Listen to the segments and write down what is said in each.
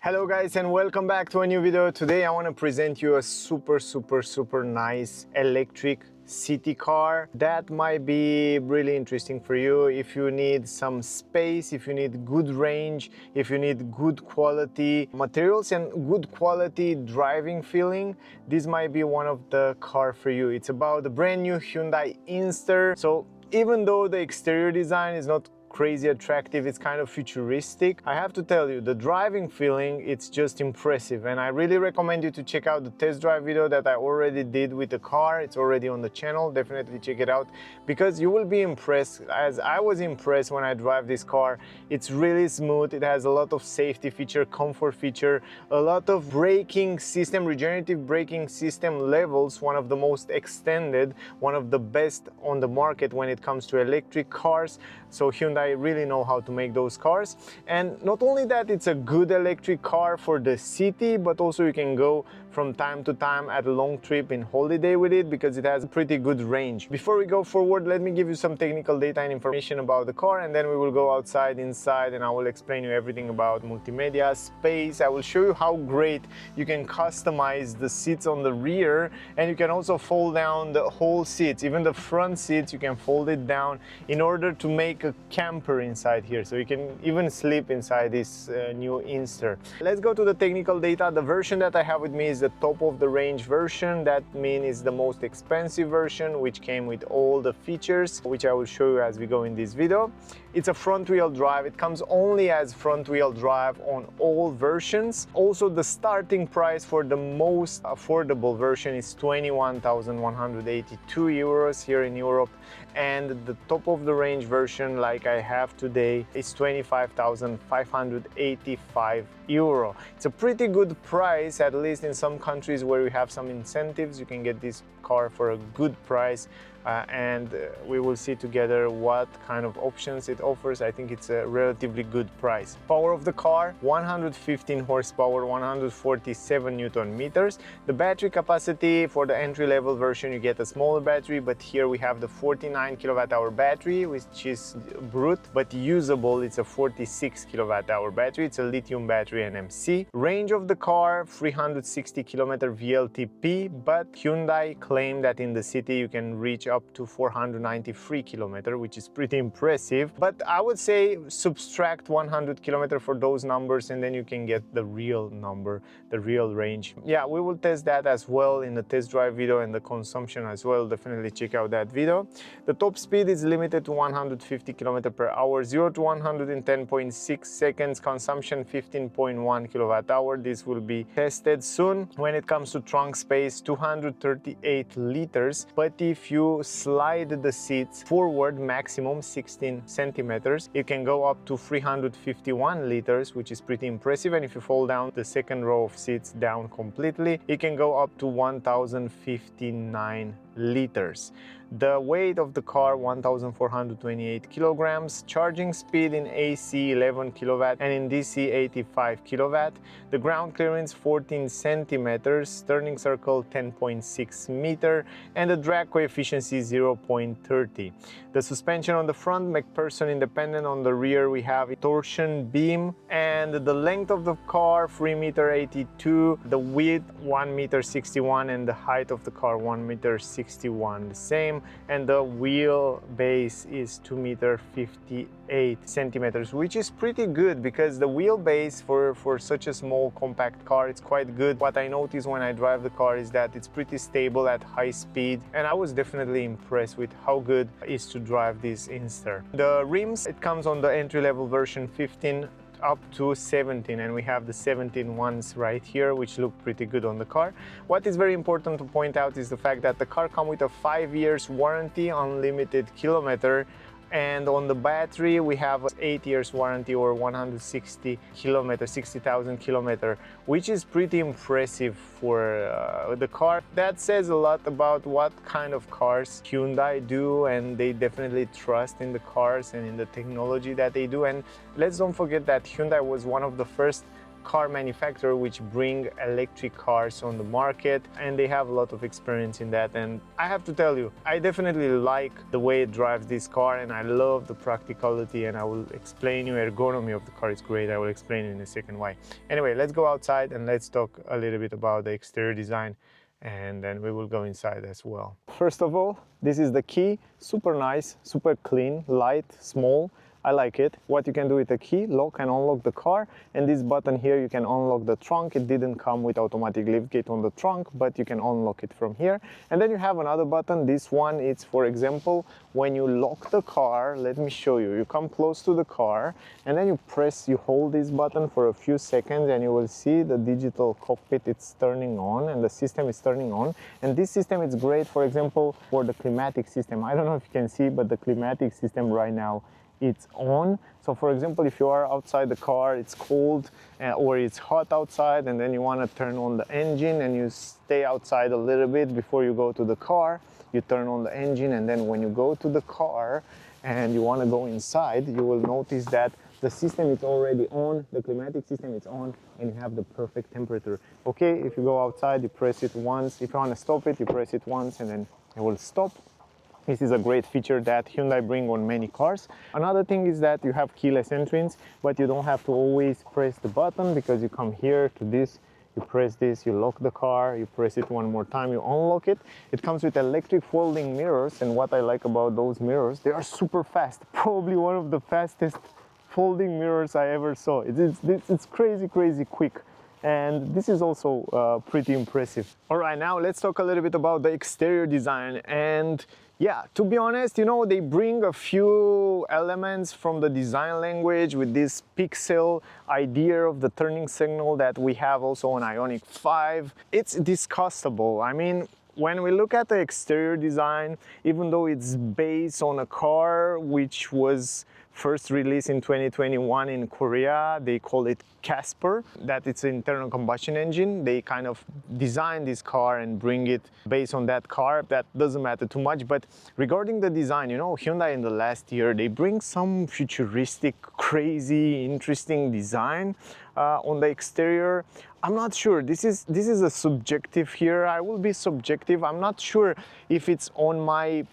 Hello guys and welcome back to a new video. Today I want to present you a super nice electric city car that might be really interesting for you if you need some space, if you need good range, if you need good quality materials and good quality driving feeling. This might be one of the car for you. It's about the brand new Hyundai Inster. So even though the exterior design is not crazy attractive, it's kind of futuristic, I have to tell you, the driving feeling, it's just impressive, and I really recommend you to check out the test drive video that I already did with the car. It's already on the channel. Definitely check it out because you will be impressed, as I was impressed when I drive this car. It's really smooth. It has a lot of safety feature, comfort feature, a lot of braking system, regenerative braking system levels, one of the most extended, one of the best on the market when it comes to electric cars. So Hyundai really know how to make those cars. And not only that, it's a good electric car for the city, but also you can go from time to time at a long trip in holiday with it because it has a pretty good range. Before we go forward, let me give you some technical data and information about the car, and then we will go outside, inside, and I will explain you everything about multimedia, space. I will show you how great you can customize the seats on the rear, and you can also fold down the whole seats, even the front seats you can fold it down in order to make a camper inside here, so you can even sleep inside this new Inster. Let's go to the technical data. The version that I have with me is the top of the range version. That means it's the most expensive version, which came with all the features, which I will show you as we go in this video. It's a front wheel drive. It comes only as front wheel drive on all versions. Also, the starting price for the most affordable version is 21,182 euros here in Europe, and the top of the range version, like I have today, is 25,585 euro. It's a pretty good price, at least in some countries where we have some incentives. You can get this car for a good price, and we will see together what kind of options it offers. I think it's a relatively good price. Power of the car, 115 horsepower, 147 Newton meters. The battery capacity for the entry-level version, you get a smaller battery, but here we have the 49 kilowatt hour battery, which is brute, but usable. It's a 46 kilowatt hour battery. It's a lithium battery NMC. Range of the car, 360 kilometer VLTP, but Hyundai claim that in the city you can reach up to 493 kilometer, which is pretty impressive. But I would say subtract 100 kilometer for those numbers, and then you can get the real number, the real range. Yeah, we will test that as well in the test drive video, and the consumption as well. Definitely check out that video. The top speed is limited to 150 kilometer per hour, 0 to 100 in 10.6 seconds, consumption 15.1 kilowatt hour. This will be tested soon. When it comes to trunk space, 238 liters, but if you slide the seats forward maximum 16 centimeters, it can go up to 351 liters, which is pretty impressive. And if you fold down the second row of seats down completely, it can go up to 1059 liters. The weight of the car, 1,428 kilograms. Charging speed in AC 11 kilowatt and in DC 85 kilowatt. The ground clearance 14 centimeters, turning circle 10.6 meter, and the drag coefficient 0.30. The suspension on the front, MacPherson independent. On the rear we have a torsion beam, and the length of the car 3.82 m, the width 1.61 m, and the height of the car 1.61 m, the same, and the wheel base is 2.58 centimeters, which is pretty good because the wheelbase for such a small compact car, it's quite good. What I notice when I drive the car is that it's pretty stable at high speed, and I was definitely impressed with how good it is to drive this Inster. The rims, it comes on the entry-level version 15 up to 17, and we have the 17 ones right here, which look pretty good on the car. What is very important to point out is the fact that the car comes with a 5 years warranty, unlimited kilometer, and on the battery we have 8 years warranty, or 160 kilometers, 60,000 kilometers, which is pretty impressive for the car. That says a lot about what kind of cars Hyundai do, and they definitely trust in the cars and in the technology that they do. And let's don't forget that Hyundai was one of the first car manufacturer which bring electric cars on the market, and they have a lot of experience in that. And I have to tell you, I definitely like the way it drives this car, and I love the practicality, and I will explain you ergonomy of the car is great. I will explain in a second why. Anyway, let's go outside and let's talk a little bit about the exterior design, and then we will go inside as well. First of all, this is the key. Super nice, super clean, light, small. I like it. What you can do with the key, lock and unlock the car, and this button here, you can unlock the trunk. It didn't come with automatic liftgate on the trunk, but you can unlock it from here. And then you have another button. This one, it's for example, when you lock the car, let me show you. You come close to the car and then you hold this button for a few seconds, and you will see the digital cockpit, it's turning on and the system is turning on. And this system is great, for example, for the climatic system. I don't know if you can see, but the climatic system right now, it's on. So for example, if you are outside the car, it's cold or it's hot outside, and then you want to turn on the engine and you stay outside a little bit before you go to the car, you turn on the engine, and then when you go to the car and you want to go inside, you will notice that the system is already on, the climatic system is on, and you have the perfect temperature. Okay, if you go outside, you press it once. If you want to stop it, you press it once and then it will stop. This is a great feature that Hyundai bring on many cars. Another thing is that you have keyless entrance, but you don't have to always press the button, because you come here to this, you press this, you lock the car, you press it one more time, you unlock it. It comes with electric folding mirrors, and what I like about those mirrors, they are super fast. Probably one of the fastest folding mirrors I ever saw. It's crazy quick. And this is also pretty impressive. All right, now let's talk a little bit about the exterior design. And yeah, to be honest, you know, they bring a few elements from the design language with this pixel idea of the turning signal that we have also on Ioniq 5. It's discussable. I mean, when we look at the exterior design, even though it's based on a car which was first released in 2021 in Korea, they call it Casper, that it's an internal combustion engine. They kind of design this car and bring it based on that car. That doesn't matter too much. But regarding the design, you know, Hyundai in the last year, they bring some futuristic, crazy, interesting design on the exterior. I'm not sure. This is a subjective here. I will be subjective. I'm not sure if it's on my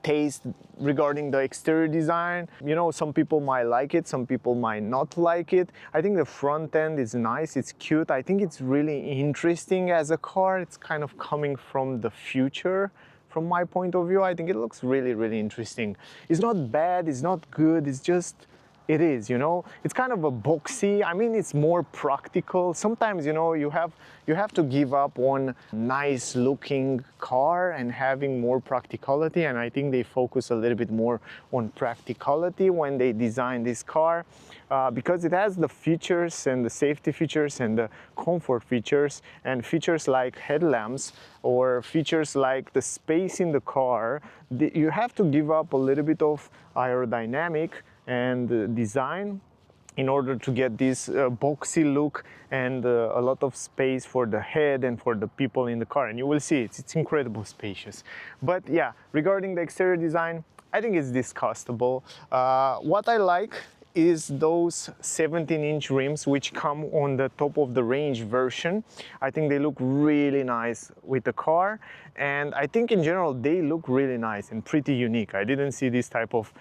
taste regarding the exterior design. You know, some people might like it, some people might not like it. I think the front end is nice, it's cute. I think it's really interesting as a car. It's kind of coming from the future. From my point of view, I think it looks really interesting. It's not bad, it's not good, it's just, it is, you know. It's kind of a boxy. I mean, it's more practical. Sometimes, you know, you have to give up on nice looking car and having more practicality, and I think they focus a little bit more on practicality when they design this car, because it has the features and the safety features and the comfort features, and features like headlamps or features like the space in the car. You have to give up a little bit of aerodynamic and design in order to get this boxy look and a lot of space for the head and for the people in the car. And you will see it's incredible spacious. But yeah, regarding the exterior design, I think it's discussable. What I like is those 17-inch rims which come on the top of the range version. I think they look really nice with the car, and I think in general they look really nice and pretty unique. I didn't see this type of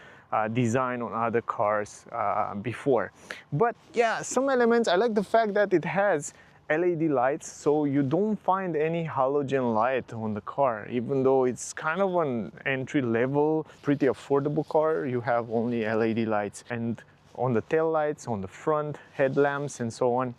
design on other cars before. But yeah, some elements, I like the fact that it has LED lights, so you don't find any halogen light on the car. Even though it's kind of an entry-level, pretty affordable car, you have only LED lights. And on the tail lights, on the front, headlamps and so on.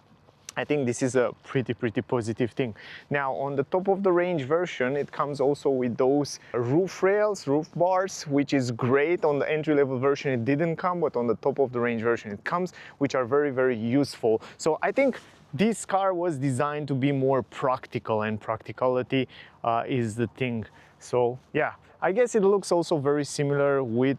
I think this is a pretty positive thing. Now, on the top of the range version, it comes also with those roof rails, roof bars, which is great. On the entry-level version, it didn't come, but on the top of the range version, it comes, which are very useful. So I think this car was designed to be more practical, and practicality is the thing. So yeah, I guess it looks also very similar with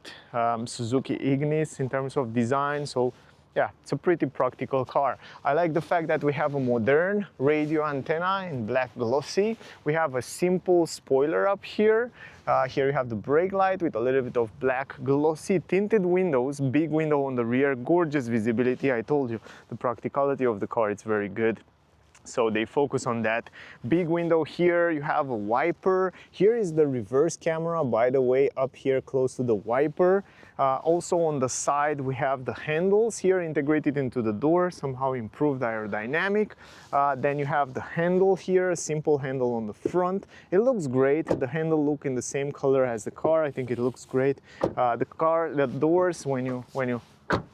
Suzuki Ignis in terms of design. So yeah, it's a pretty practical car. I like the fact that we have a modern radio antenna in black glossy. We have a simple spoiler up here. Here you have the brake light with a little bit of black glossy tinted windows, big window on the rear, gorgeous visibility. I told you, the practicality of the car, it's very good. So they focus on that. Big window here, you have a wiper. Here is the reverse camera, by the way, up here close to the wiper. Also on the side, we have the handles here integrated into the door, somehow improved aerodynamic. Then you have the handle here, a simple handle on the front. It looks great. The handle look in the same color as the car. I think it looks great. The doors, when you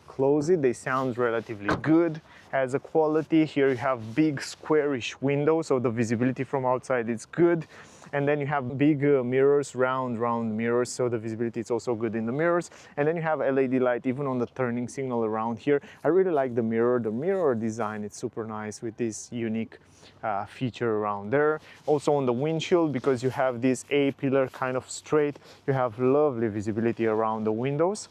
close it, they sound relatively good as a quality. Here you have big squarish windows, so the visibility from outside is good. And then you have big mirrors, round mirrors, so the visibility is also good in the mirrors. And then you have LED light even on the turning signal around here. I really like the mirror design. It's super nice with this unique feature around there. Also on the windshield, because you have this A-pillar kind of straight, you have lovely visibility around the windows.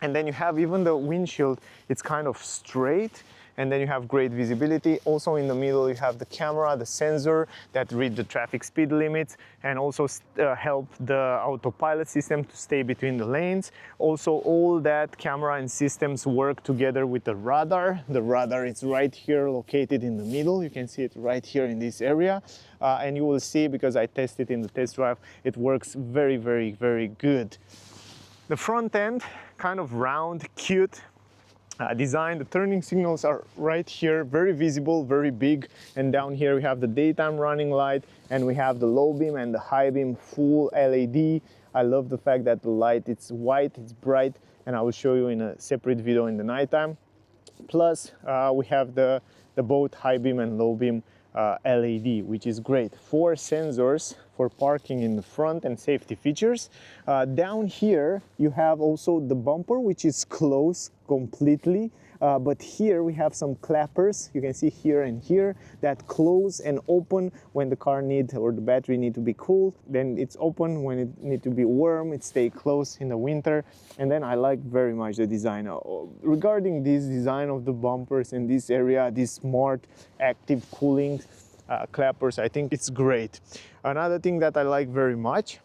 And then you have even the windshield, it's kind of straight, and then you have great visibility. Also in the middle you have the camera, the sensor that read the traffic speed limits and also help the autopilot system to stay between the lanes. Also all that camera and systems work together with the radar. The radar is right here located in the middle. You can see it right here in this area. And you will see, because I tested in the test drive, it works very, very, very good. The front end, kind of round, cute design. The turning signals are right here, very visible, very big. And down here we have the daytime running light, and we have the low beam and the high beam full LED. I love the fact that the light, it's white, it's bright, and I will show you in a separate video in the nighttime. Plus, we have the both high beam and low beam LED, which is great. 4 sensors for parking in the front and safety features. Down here you have also the bumper, which is closed completely, but here we have some clappers, you can see here and here, that close and open when the car needs or the battery need to be cooled. Then it's open when it need to be warm, it stays closed in the winter. And then I like very much the design. Regarding this design of the bumpers in this area, this smart active cooling clappers, I think it's great. Another thing that I like very much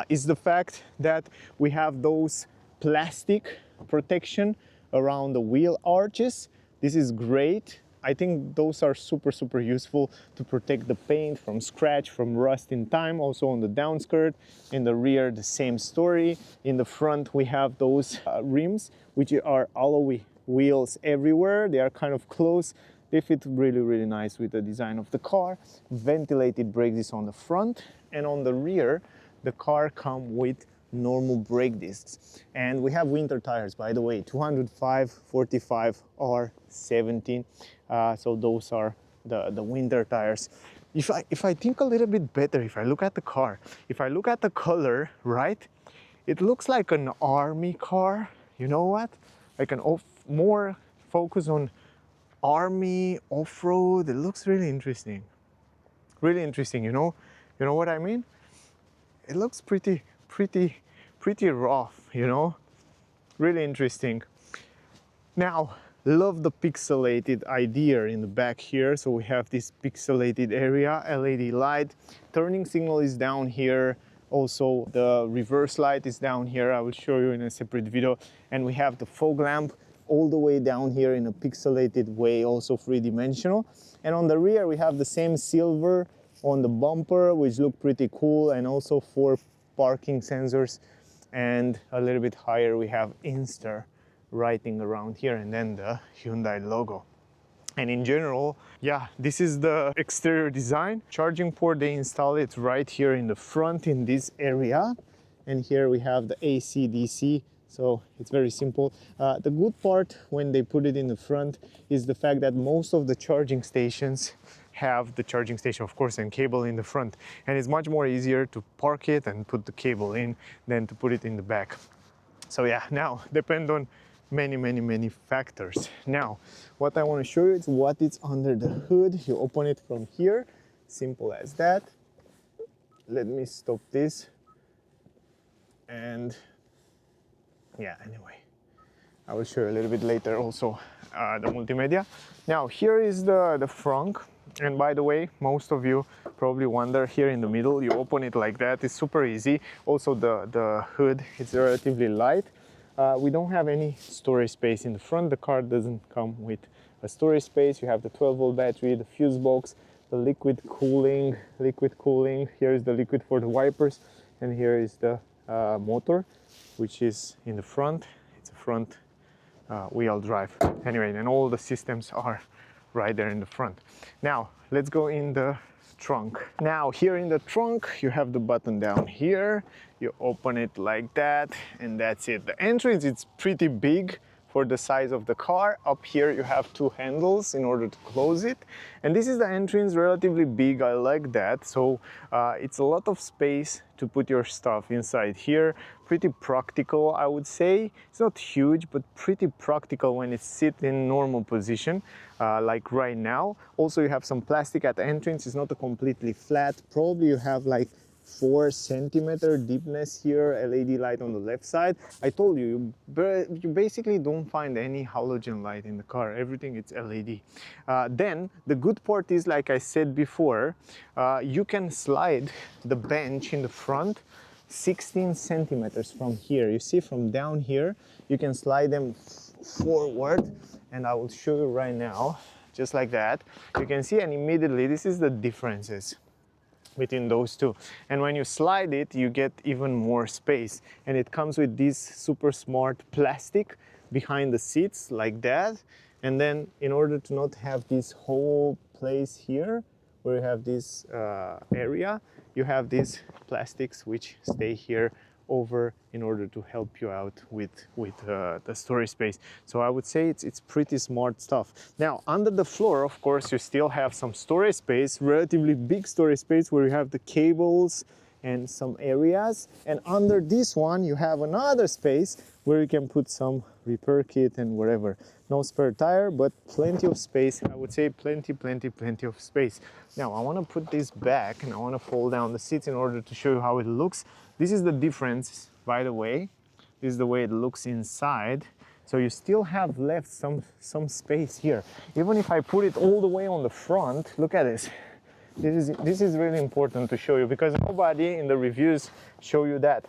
is the fact that we have those plastic protection around the wheel arches. This is great. I think those are super useful to protect the paint from scratch, from rust in time. Also on the downskirt, in the rear the same story. In the front we have those rims, which are alloy wheels everywhere. They are kind of close. They fit really nice with the design of the car. Ventilated brake discs on the front, and on the rear the car comes with normal brake discs. And we have winter tires, by the way, 205 45 R17. So those are the winter tires. If I think a little bit better, if I look at the car, if I look at the color, right, it looks like an army car. You know what? Like more focus on army off-road. It looks really interesting. Really interesting, you know what I mean? It looks pretty rough, you know? Really interesting. Now, love the pixelated idea in the back here. So we have this pixelated area, LED light. Turning signal is down here. Also, the reverse light is down here. I will show you in a separate video. And we have the fog lamp all the way down here in a pixelated way, also 3-dimensional. And on the rear, we have the same silver on the bumper, which look pretty cool, and also 4 parking sensors. And a little bit higher, we have Inster writing around here, and then the Hyundai logo. And in general, yeah, this is the exterior design. Charging port, they install it right here in the front in this area. And here we have the AC DC. So it's very simple. The good part when they put it in the front is the fact that most of the charging stations have the charging station, of course, and cable in the front. And it's much more easier to park it and put the cable in than to put it in the back. So yeah, now depend on many factors. Now, what I want to show you is what is under the hood. You open it from here, simple as that. Let me stop this. And yeah, anyway, I will show you a little bit later also the multimedia. Now here is the frunk, and by the way, most of you probably wonder, here in the middle you open it like that, it's super easy. Also the hood is relatively light. We don't have any storage space in the front. The car doesn't come with a storage space. You have the 12-volt battery, the fuse box, the liquid cooling. Here is the liquid for the wipers, and here is the motor, which is in the front. It's a front wheel drive. Anyway, and all the systems are right there in the front. Now let's go in the trunk. Now here in the trunk you have the button down here. You open it like that, and that's it. The entrance is pretty big for the size of the car. Up here you have two handles in order to close it, and this is the entrance, relatively big. I like that. So it's a lot of space to put your stuff inside here. Pretty practical, I would say. It's not huge, but pretty practical when it's sit in normal position, like right now. Also you have some plastic at the entrance. It's not a completely flat. Probably you have like 4 centimeter deepness here, LED light on the left side. I told you, you basically don't find any halogen light in the car. Everything is LED. Then the good part is, like I said before, you can slide the bench in the front 16 centimeters from here. You see, from down here, you can slide them forward, and I will show you right now, just like that. You can see, and immediately, this is the differences between those two. And when you slide it, you get even more space, and it comes with this super smart plastic behind the seats like that. And then in order to not have this whole place here where you have this area, you have these plastics which stay here over in order to help you out with the storage space. So I would say it's pretty smart stuff. Now under the floor, of course, you still have some storage space, relatively big storage space, where you have the cables and some areas. And under this one you have another space where you can put some repair kit and whatever. No spare tire, but plenty of space. I would say plenty of space. Now I want to put this back, and I want to fold down the seats in order to show you how it looks. This is the difference, by the way. This is the way it looks inside. So you still have left some space here. Even if I put it all the way on the front, look at this. This is really important to show you, because nobody in the reviews show you that.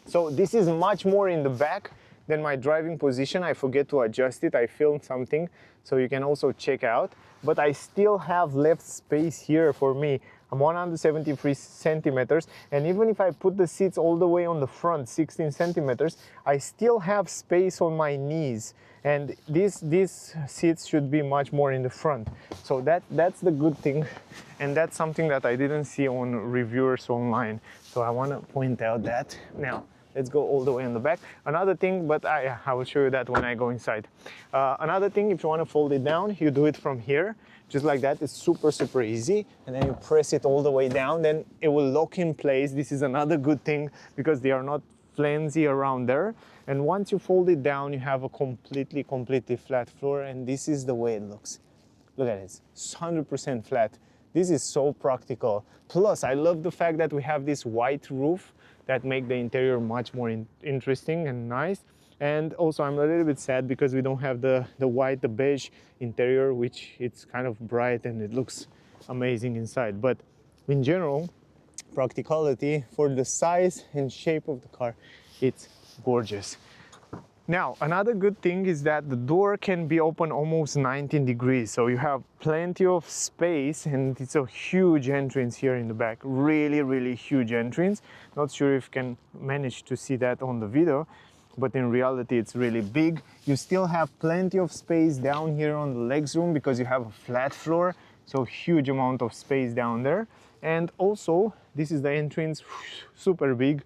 So this is much more in the back than my driving position. I forget to adjust it. I filmed something, so you can also check out. But I still have left space here for me. I'm 173 centimeters, and even if I put the seats all the way on the front, 16 centimeters, I still have space on my knees. And these seats should be much more in the front. So that's the good thing, and that's something that I didn't see on reviewers online. So I want to point out that. Now let's go all the way in the back. Another thing, but I will show you that when I go inside. Another thing, if you want to fold it down, you do it from here, just like that. It's super easy, and then you press it all the way down, then it will lock in place. This is another good thing, because they are not flimsy around there. And once you fold it down, you have a completely flat floor, and this is the way it looks. Look at it, it's 100% flat. This is so practical. Plus, I love the fact that we have this white roof that make the interior much more interesting and nice. And also I'm a little bit sad because we don't have the beige interior, which it's kind of bright and it looks amazing inside. But in general, practicality for the size and shape of the car, it's gorgeous. Now, another good thing is that the door can be open almost 19 degrees. So you have plenty of space, and it's a huge entrance here in the back. Really huge entrance. Not sure if you can manage to see that on the video, but in reality it's really big. You still have plenty of space down here on the legs room because you have a flat floor. So huge amount of space down there. And also, this is the entrance, super big.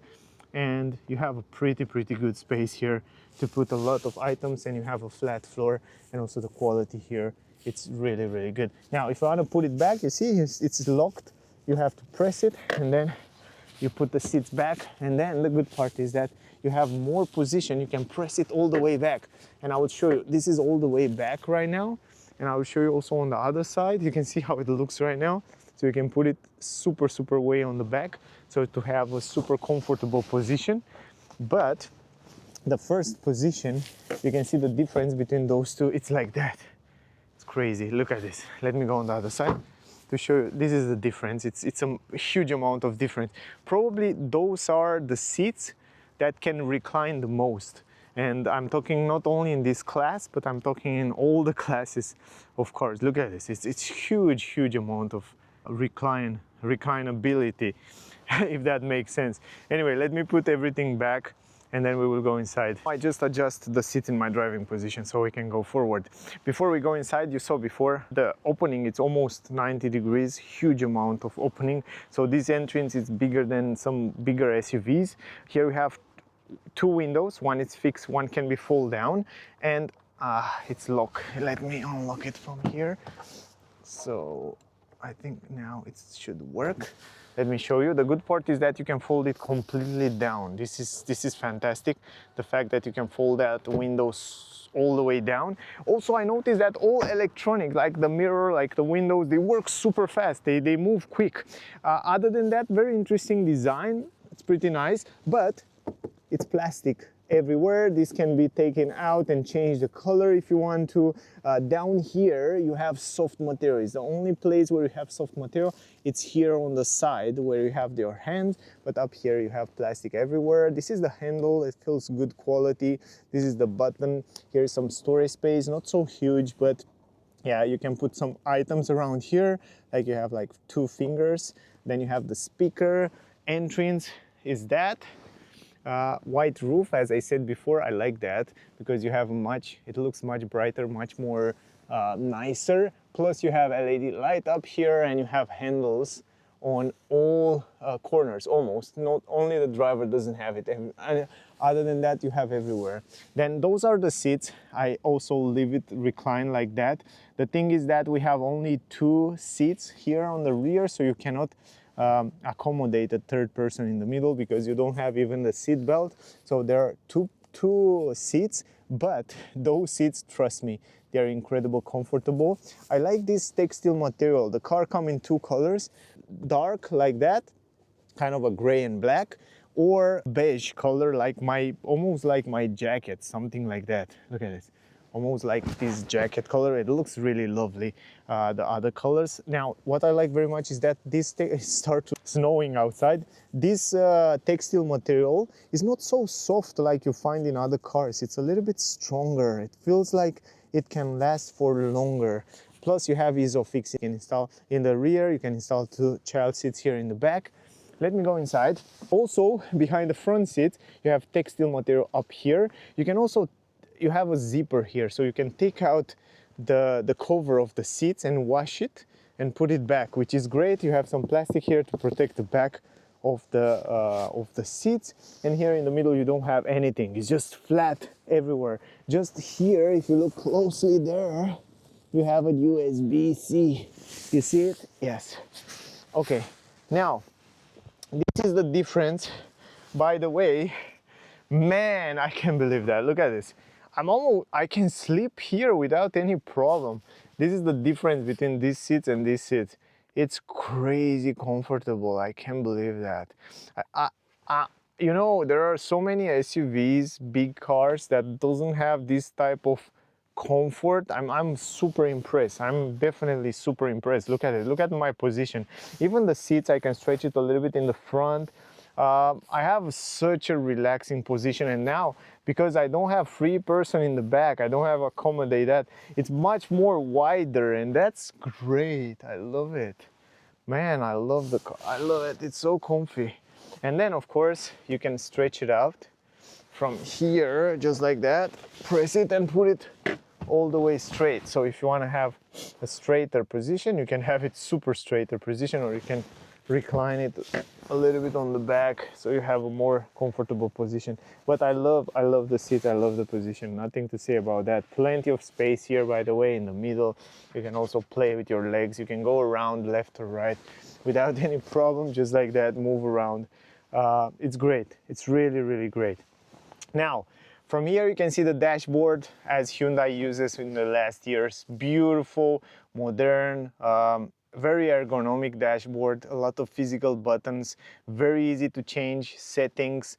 And you have a pretty good space here to put a lot of items, and you have a flat floor, and also the quality here, it's really good. Now if you want to put it back, you see it's locked. You have to press it, and then you put the seats back. And then the good part is that you have more position. You can press it all the way back, and I will show you. This is all the way back right now, and I will show you also on the other side. You can see how it looks right now. So you can put it super way on the back, so to have a super comfortable position. But the first position, you can see the difference between those two. It's like that. It's crazy. Look at this. Let me go on the other side to show you. This is the difference. It's a huge amount of difference. Probably those are the seats that can recline the most. And I'm talking not only in this class, but I'm talking in all the classes of cars. Look at this. It's huge amount of reclinability, if that makes sense. Anyway, let me put everything back and then we will go inside. I just adjust the seat in my driving position so we can go forward. Before we go inside, you saw before the opening, it's almost 90 degrees, huge amount of opening. So this entrance is bigger than some bigger SUVs. Here we have two windows, one is fixed, one can be fold down, and it's locked. Let me unlock it from here. So I think now it should work. Let me show you. The good part is that you can fold it completely down. This is fantastic. The fact that you can fold that windows all the way down. Also, I noticed that all electronic, like the mirror, like the windows, they work super fast. They move quick. Other than that, very interesting design. It's pretty nice, but it's plastic everywhere. This can be taken out and change the color if you want to. Down here you have soft material. It's the only place where you have soft material. It's here on the side where you have your hand, but up here you have plastic everywhere. This is the handle. It feels good quality. This is the button. Here's some storage space, not so huge, but yeah, you can put some items around here, like you have like 2 fingers. Then you have the speaker. Entrance is that. White roof, as I said before, I like that because you have it looks much brighter, much more nicer. Plus you have LED light up here and you have handles on all corners almost. Not only the driver doesn't have it, other than that you have everywhere. Then those are the seats. I also leave it reclined like that. The thing is that we have only 2 seats here on the rear, so you cannot accommodate a third person in the middle because you don't have even the seat belt. So there are two seats, but those seats, trust me, they're incredibly comfortable. I like this textile material. The car comes in 2 colors, dark like that, kind of a gray and black, or beige color, like almost like my jacket, something like that. Look at this. Almost like this jacket color. It looks really lovely. The other colors. Now, what I like very much is that this starts snowing outside. This textile material is not so soft like you find in other cars. It's a little bit stronger. It feels like it can last for longer. Plus, you have ease of fix. You can install in the rear. You can install 2 child seats here in the back. Let me go inside. Also, behind the front seat, you have textile material up here. You have a zipper here, so you can take out the cover of the seats and wash it and put it back, which is great. You have some plastic here to protect the back of the seats, and here in the middle you don't have anything. It's just flat everywhere. Just here, if you look closely there, you have a USB-C. You see it? Yes. Okay, now this is the difference. By the way, man, I can't believe that. Look at this. I can sleep here without any problem. This is the difference between these seats and these seats. It's crazy comfortable. I can't believe that. You know, there are so many SUVs, big cars that doesn't have this type of comfort. I'm super impressed. I'm definitely super impressed. Look at it. Look at my position. Even the seats, I can stretch it a little bit in the front. I have such a relaxing position, and now because I don't have free person in the back, I don't have accommodate that, it's much more wider, and that's great. I love it, man. I love the car. I love it. It's so comfy. And then of course you can stretch it out from here just like that, press it and put it all the way straight. So if you want to have a straighter position, you can have it super straighter position, or you can recline it a little bit on the back so you have a more comfortable position. But I love the seat. I love the position. Nothing to say about that. Plenty of space here, by the way, in the middle. You can also play with your legs. You can go around left or right without any problem, just like that, move around. It's great. It's really great. Now, from here you can see the dashboard as Hyundai uses in the last years. Beautiful modern, very ergonomic dashboard, a lot of physical buttons, very easy to change settings,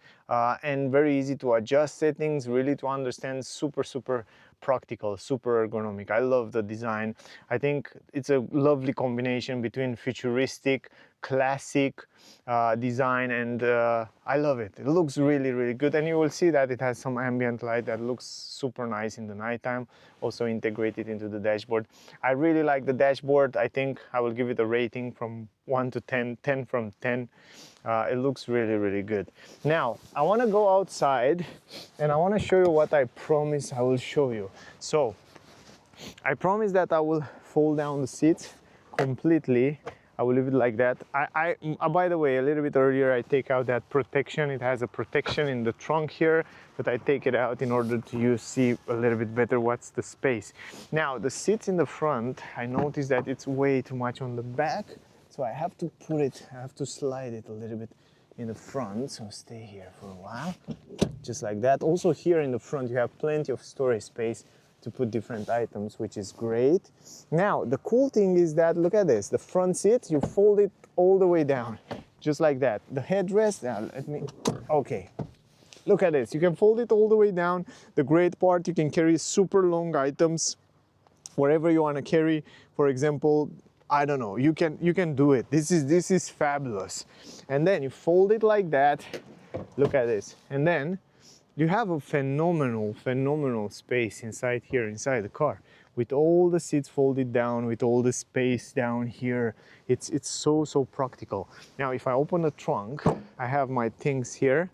and very easy to adjust settings, really to understand, super practical, super ergonomic. I love the design. I think it's a lovely combination between futuristic, classic design, and I love it. It looks really good, and you will see that it has some ambient light that looks super nice in the nighttime, also integrated into the dashboard. I really like the dashboard. I think I will give it a rating from 1 to 10, 10 from 10. It looks really good. Now I want to go outside and I want to show you what I promise I will show you. So I promise that I will fold down the seats completely. I will leave it like that. By the way, a little bit earlier I take out that protection. It has a protection in the trunk here, but I take it out in order to see a little bit better what's the space. Now the seats in the front, I noticed that it's way too much on the back, so I have to slide it a little bit in the front. So stay here for a while, just like that. Also here in the front you have plenty of storage space to put different items, which is great. Now the cool thing is that, look at this, the front seat, you fold it all the way down, just like that. The headrest, okay, look at this, you can fold it all the way down. The great part, you can carry super long items wherever you want to carry. For example, I don't know, you can do it. This is fabulous. And then you fold it like that, look at this, and then you have a phenomenal space inside here, inside the car, with all the seats folded down, with all the space down here. It's so practical. Now if I open the trunk, I have my things here.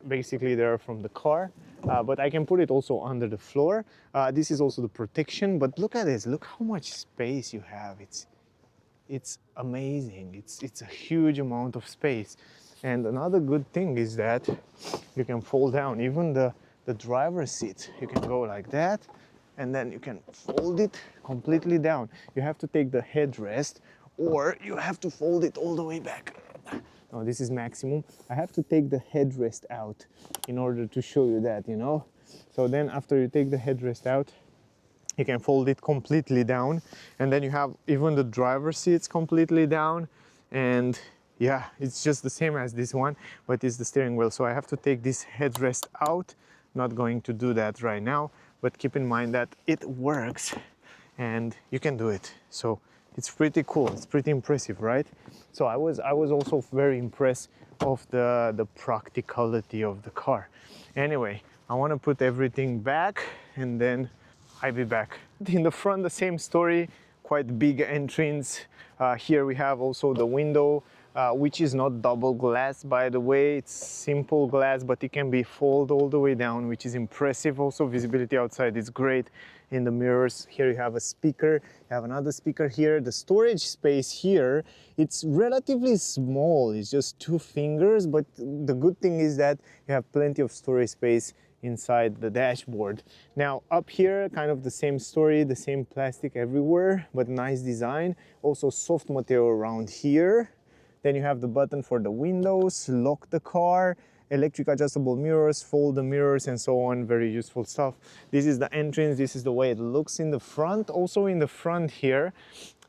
Basically they're from the car, but I can put it also under the floor. This is also the protection, but look at this, look how much space you have. It's amazing. It's a huge amount of space. And another good thing is that you can fold down even the driver's seat. You can go like that, and then you can fold it completely down. You have to take the headrest, or you have to fold it all the way back. No, this is maximum. I have to take the headrest out in order to show you that, you know. So then after you take the headrest out, you can fold it completely down, and then you have even the driver's seats completely down. And yeah, it's just the same as this one, but it's the steering wheel. So I have to take this headrest out. Not going to do that right now, but keep in mind that it works and you can do it. So it's pretty cool, it's pretty impressive, right? So I was also very impressed of the practicality of the car. Anyway, I want to put everything back and then I'll be back. In the front, the same story, quite big entrance. Here we have also the window, which is not double glass, by the way. It's simple glass, but it can be folded all the way down, which is impressive. Also visibility outside is great. In the mirrors here you have a speaker, you have another speaker here. The storage space here, it's relatively small, it's just 2 fingers, but the good thing is that you have plenty of storage space inside the dashboard. Now up here, kind of the same story, the same plastic everywhere, but nice design. Also soft material around here. Then you have the button for the windows, lock the car, electric adjustable mirrors, fold the mirrors, and so on. Very useful stuff. This is the entrance. This is the way it looks in the front. Also in the front here,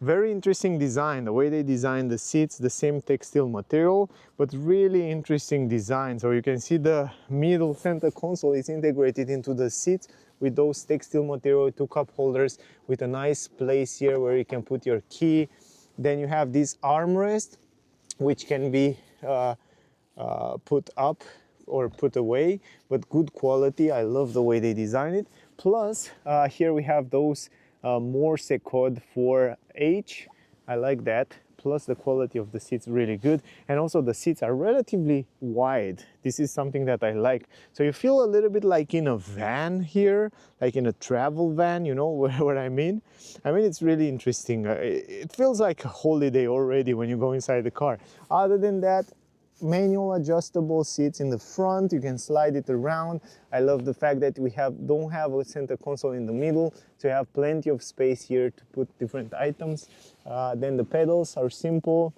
very interesting design. The way they designed the seats, the same textile material, but really interesting design. So you can see the middle center console is integrated into the seats with those textile material, 2 cup holders with a nice place here where you can put your key. Then you have this armrest, which can be put up or put away, but good quality. I love the way they design it. Plus here we have those Morse code for H. I like that. Plus the quality of the seats really good, and also the seats are relatively wide. This is something that I like. So you feel a little bit like in a van here, like in a travel van, you know what I mean? I mean, it's really interesting. It feels like a holiday already when you go inside the car. Other than that, manual adjustable seats in the front, you can slide it around. I love the fact that we don't have a center console in the middle, so you have plenty of space here to put different items. Then the pedals are simple,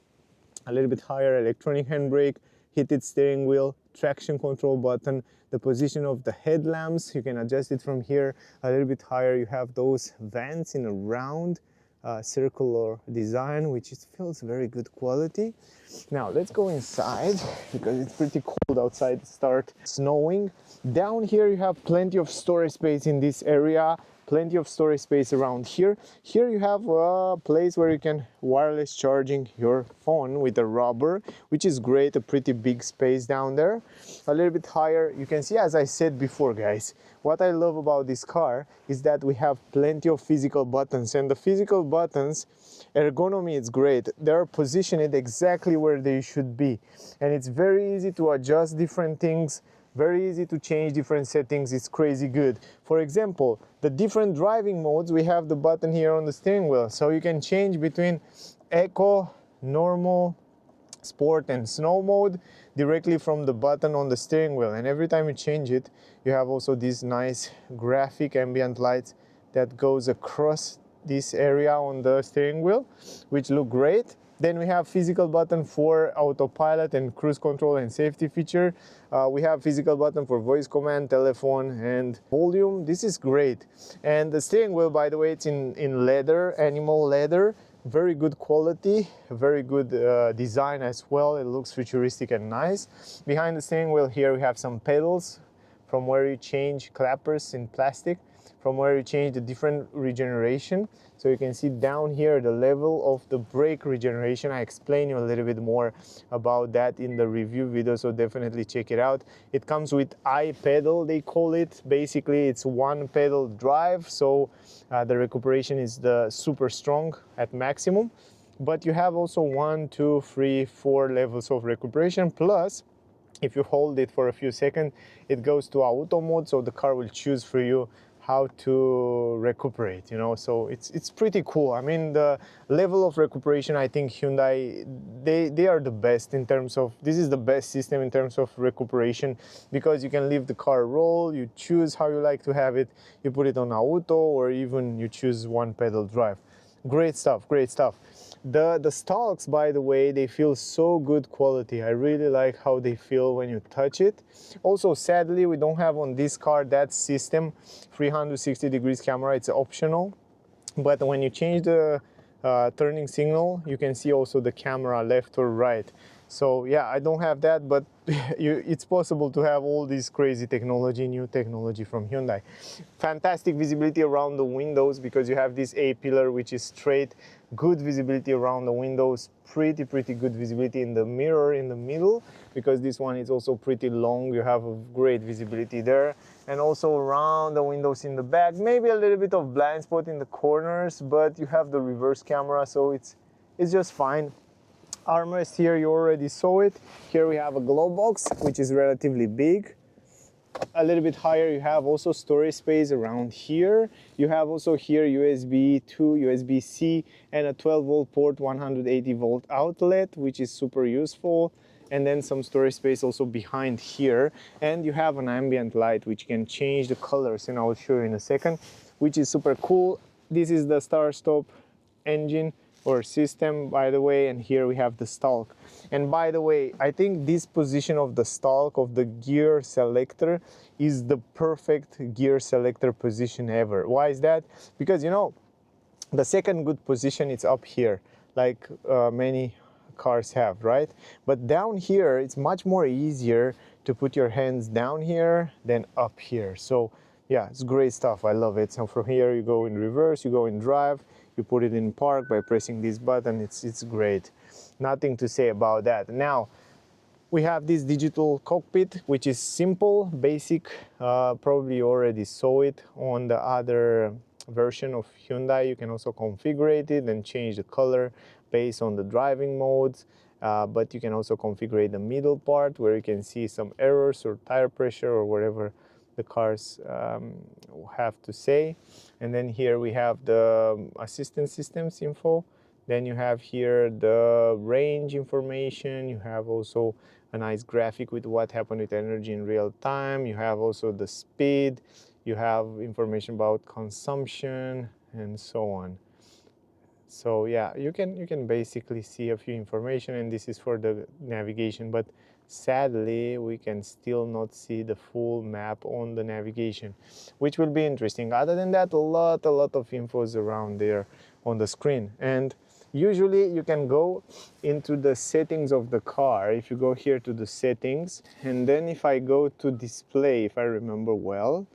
a little bit higher electronic handbrake, heated steering wheel, traction control button, the position of the headlamps, you can adjust it from here. A little bit higher, you have those vents in a round circular design, which feels very good quality. Now let's go inside because it's pretty cold outside. Start snowing. Down here you have plenty of storage space in this area, plenty of storage space around here. Here you have a place where you can wireless charging your phone with a rubber, which is great. A pretty big space down there. A little bit higher, you can see, as I said before, guys, what I love about this car is that we have plenty of physical buttons, and the physical buttons ergonomy is great. They're positioned exactly where they should be, and it's very easy to adjust different things, very easy to change different settings. It's crazy good. For example, the different driving modes, we have the button here on the steering wheel, so you can change between eco, normal, sport and snow mode directly from the button on the steering wheel. And every time you change it, you have also these nice graphic ambient lights that goes across this area on the steering wheel, which look great. Then we have physical button for autopilot and cruise control and safety feature. We have physical button for voice command, telephone and volume. This is great. And the steering wheel, by the way, it's in leather, animal leather. Very good quality, very good design as well. It looks futuristic and nice. Behind the steering wheel here we have some pedals from where you change clappers in plastic, from where you change the different regeneration. So you can see down here the level of the brake regeneration. I explain you a little bit more about that in the review video, so definitely check it out. It comes with I-pedal, they call it. Basically it's one pedal drive, so the recuperation is super strong at maximum. But you have also 1, 2, 3, 4 levels of recuperation, plus if you hold it for a few seconds, it goes to auto mode, so the car will choose for you how to recuperate, you know. So it's pretty cool. I mean, the level of recuperation, I think Hyundai, they are the best in terms of, this is the best system in terms of recuperation, because you can leave the car roll, you choose how you like to have it, you put it on auto, or even you choose one pedal drive. Great stuff, great stuff. The stalks, by the way, they feel so good quality. I really like how they feel when you touch it. Also, sadly, we don't have on this car that system 360 degrees camera. It's optional, but when you change the turning signal, you can see also the camera left or right. So yeah, I don't have that, but it's possible to have all this crazy technology, new technology from Hyundai. Fantastic visibility around the windows, because you have this A-pillar which is straight. Good visibility around the windows, pretty good visibility in the mirror in the middle, because this one is also pretty long. You have a great visibility there, and also around the windows in the back. Maybe a little bit of blind spot in the corners, but you have the reverse camera, so it's just fine. Armrest here, you already saw it. Here we have a glove box, which is relatively big. A little bit higher, you have also storage space around here. You have also here USB 2, USB-C, and a 12-volt port, 180-volt outlet, which is super useful. And then some storage space also behind here. And you have an ambient light, which can change the colors, and I will show you in a second, which is super cool. This is the start-stop engine or system, by the way, and here we have the stalk. And by the way, I think this position of the stalk, of the gear selector, is the perfect gear selector position ever. Why is that? Because, you know, the second good position is up here, like many cars have, right? But down here, it's much more easier to put your hands down here than up here. So yeah, it's great stuff. I love it. So from here, you go in reverse, you go in drive, you put it in park by pressing this button. It's great. Nothing to say about that. Now, we have this digital cockpit, which is simple, basic. Probably you already saw it on the other version of Hyundai. You can also configure it and change the color based on the driving modes. But you can also configure the middle part where you can see some errors or tire pressure or whatever the cars have to say. And then here we have the assistance systems info. Then you have here the range information. You have also a nice graphic with what happened with energy in real time. You have also the speed. You have information about consumption and so on. So yeah, you can basically see a few information, and this is for the navigation. But sadly we can still not see the full map on the navigation, which will be interesting. Other than that, a lot of infos around there on the screen. And usually you can go into the settings of the car. If you go here to the settings, and then if I go to display, if I remember well,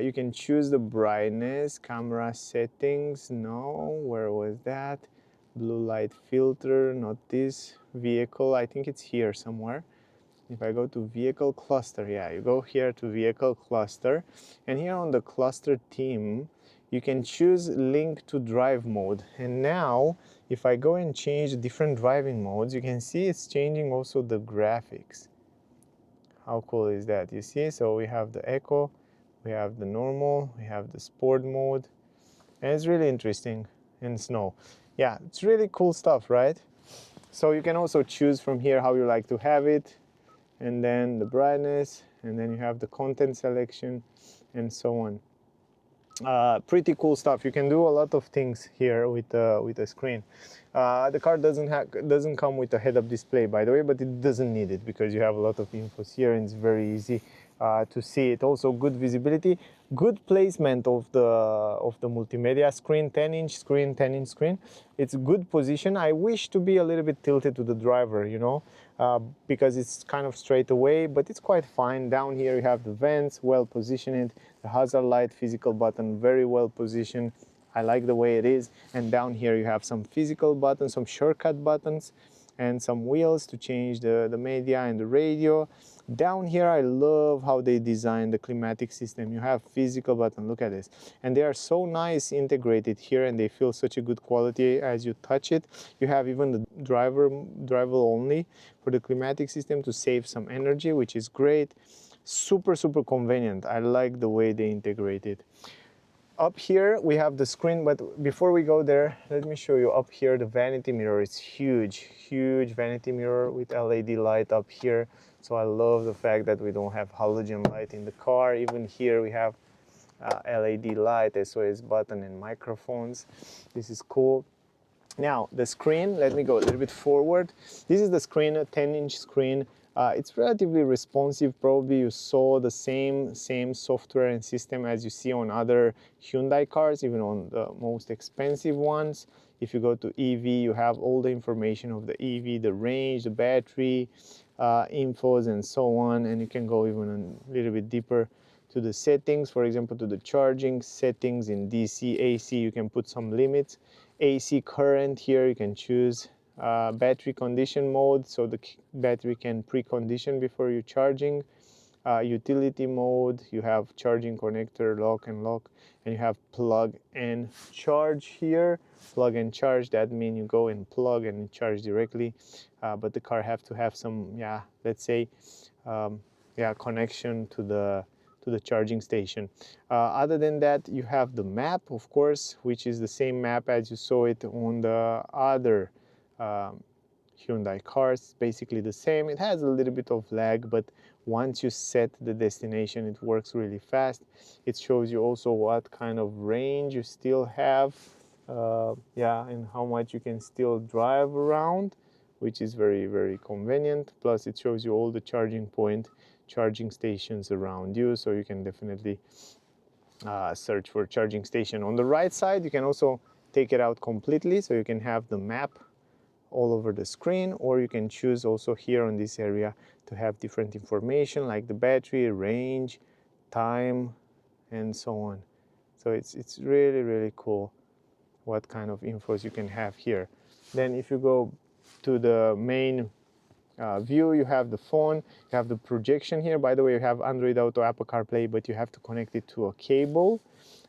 you can choose the brightness, camera settings. No, where was that? Blue light filter, not this. Vehicle, I think it's here somewhere. If I go to vehicle cluster, yeah, you go here to vehicle cluster, and here on the cluster theme, you can choose link to drive mode. And now, if I go and change different driving modes, you can see it's changing also the graphics. How cool is that? You see, so we have the eco, we have the normal, we have the sport mode, and it's really interesting in snow. Yeah, it's really cool stuff, right? So you can also choose from here how you like to have it, and then the brightness, and then you have the content selection, and so on. Pretty cool stuff. You can do a lot of things here with the screen. The car doesn't come with a head-up display, by the way, but it doesn't need it because you have a lot of infos here, and it's very easy to see it. Also, good visibility, good placement of the multimedia screen, 10-inch screen, 10-inch screen. It's a good position. I wish to be a little bit tilted to the driver, you know, because it's kind of straight away, but it's quite fine. Down here you have the vents, well positioned, the hazard light physical button, very well positioned. I like the way it is. And down here you have some physical buttons, some shortcut buttons, and some wheels to change the media and the radio. Down here I love how they designed the climatic system. You have physical button, look at this, and they are so nice integrated here, and they feel such a good quality as you touch it. You have even the driver only for the climatic system to save some energy, which is great. Super convenient. I like the way they integrate it. Up here we have the screen, but before we go there, let me show you up here the vanity mirror. It's huge vanity mirror with LED light up here. So I love the fact that we don't have halogen light in the car. Even here we have LED light, SOS button, and microphones. This is cool. Now the screen, let me go a little bit forward. This is the screen, a 10-inch screen. It's relatively responsive. Probably you saw the same software and system as you see on other Hyundai cars, even on the most expensive ones. If you go to EV, you have all the information of the EV, the range, the battery, infos, and so on. And you can go even a little bit deeper to the settings, for example, to the charging settings in DC, AC, you can put some limits. AC current here, you can choose battery condition mode, so the battery can precondition before you're charging. Utility mode, you have charging connector, lock and lock, and you have plug and charge here. Plug and charge, that means you go and plug and charge directly, but the car have to have some, let's say, connection to the charging station. Other than that, you have the map, of course, which is the same map as you saw it on the other Hyundai cars. Basically the same. It has a little bit of lag, but once you set the destination, it works really fast. It shows you also what kind of range you still have, and how much you can still drive around, which is very convenient. Plus it shows you all the charging stations around you, so you can definitely search for charging station. On the right side, you can also take it out completely, so you can have the map all over the screen, or you can choose also here on this area to have different information like the battery, range, time, and so on. So it's really cool what kind of infos you can have here. Then if you go to the main view, you have the phone, you have the projection here. By the way, you have Android Auto, Apple CarPlay, but you have to connect it to a cable.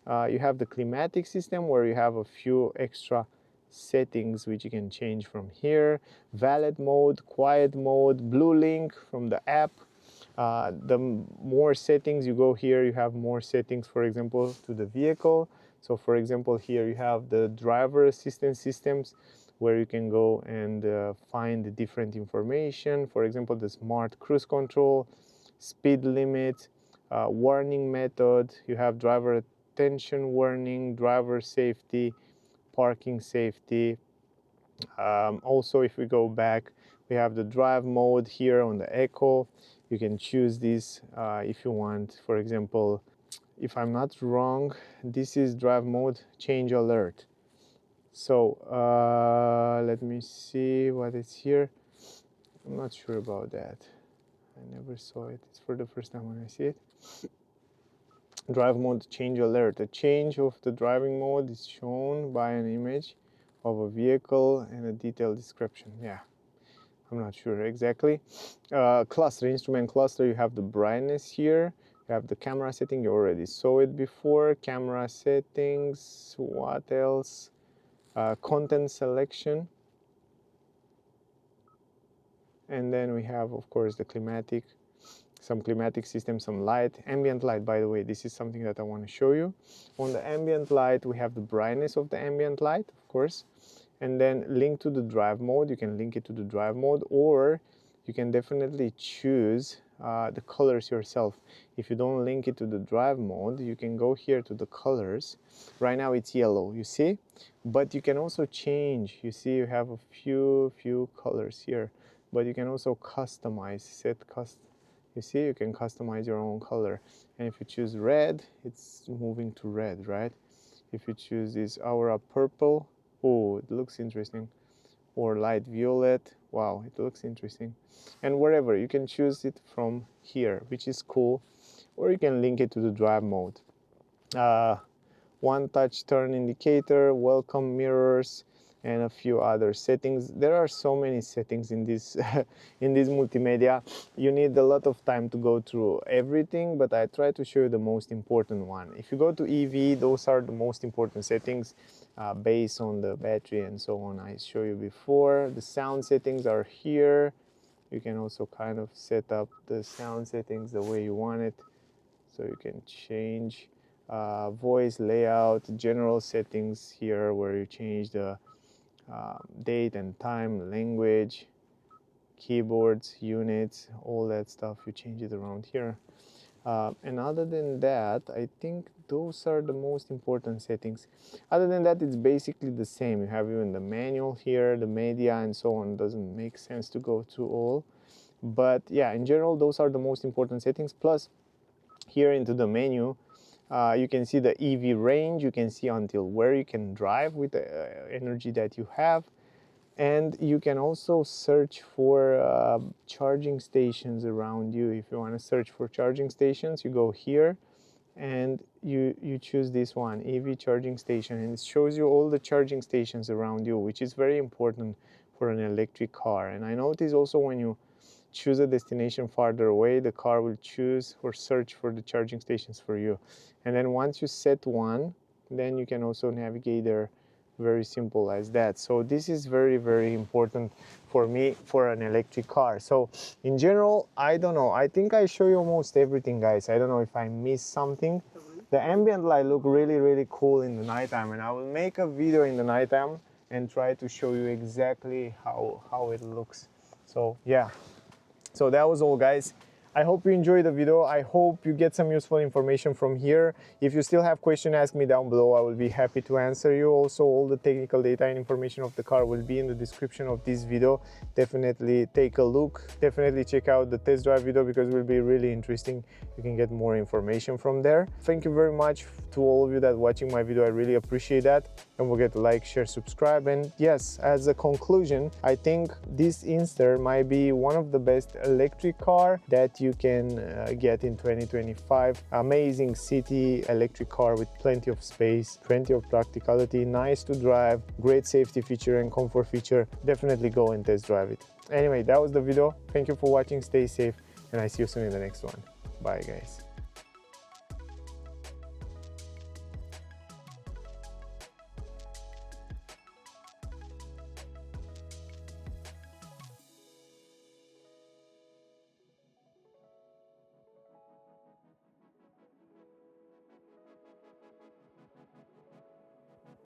You have the climatic system where you have a few extra settings which you can change from here. Valet mode, quiet mode, blue link from the app. The more settings you go here, you have more settings, for example, to the vehicle. So for example, here you have the driver assistance systems where you can go and find the different information. For example, the smart cruise control, speed limit, warning method. You have driver attention warning, driver safety, parking safety, Also, if we go back, we have the drive mode here on the Echo. You can choose this if you want. For example, if I'm not wrong, this is drive mode change alert. So let me see what is here. I'm not sure about that. I never saw it. It's for the first time when I see it. Drive mode change alert. A change of the driving mode is shown by an image of a vehicle and a detailed description. Yeah, I'm not sure exactly. Cluster, instrument cluster, you have the brightness here. You have the camera setting, you already saw it before. Camera settings, what else? Content selection. And then we have, of course, the climatic, some climatic system, some light, ambient light. By the way, this is something that I want to show you. On the ambient light, we have the brightness of the ambient light, of course, and then link to the drive mode. You can link it to the drive mode, or you can definitely choose the colors yourself. If you don't link it to the drive mode, you can go here to the colors. Right now it's yellow, you see, but you can also change. You see, you have a few colors here, but you can also customize, you see, you can customize your own color. And if you choose red, it's moving to red, right? If you choose this aura purple, oh, it looks interesting. Or light violet, wow, it looks interesting. And wherever, you can choose it from here, which is cool. Or you can link it to the drive mode. One touch turn indicator, welcome mirrors, and a few other settings. There are so many settings in this in this multimedia. You need a lot of time to go through everything, but I try to show you the most important one. If you go to EV, those are the most important settings based on the battery and so on. I show you before. The sound settings are here. You can also kind of set up the sound settings the way you want it, so you can change voice layout, general settings here where you change the date and time, language, keyboards, units, all that stuff, you change it around here. And other than that, I think those are the most important settings. Other than that, it's basically the same. You have even the manual here, the media and so on. Doesn't make sense to go through all. But yeah, in general, those are the most important settings. Plus, here into the menu, you can see the EV range. You can see until where you can drive with the energy that you have. And you can also search for charging stations around you. If you want to search for charging stations, you go here and you choose this one, EV charging station, and it shows you all the charging stations around you, which is very important for an electric car. And I notice also when you choose a destination farther away, the car will choose or search for the charging stations for you. And then once you set one, then you can also navigate there. Very simple as that. So this is very important for me for an electric car. So in general, I don't know, I think I show you almost everything, guys. I don't know if I missed something. The ambient light look really cool in the nighttime, and I will make a video in the nighttime and try to show you exactly how it looks. So yeah, so that was all, guys. I hope you enjoyed the video. I hope you get some useful information from here. If you still have questions, ask me down below. I will be happy to answer you. Also, all the technical data and information of the car will be in the description of this video. Definitely take a look. Definitely check out the test drive video because it will be really interesting. You can get more information from there. Thank you very much to all of you that are watching my video. I really appreciate that. Don't forget to like, share, subscribe. And yes, as a conclusion, I think this Inster might be one of the best electric car that you can get in 2025. Amazing city electric car with plenty of space, plenty of practicality, nice to drive, great safety feature and comfort feature. Definitely go and test drive it. Anyway, that was the video. Thank you for watching. Stay safe, and I see you soon in the next one. Bye, guys.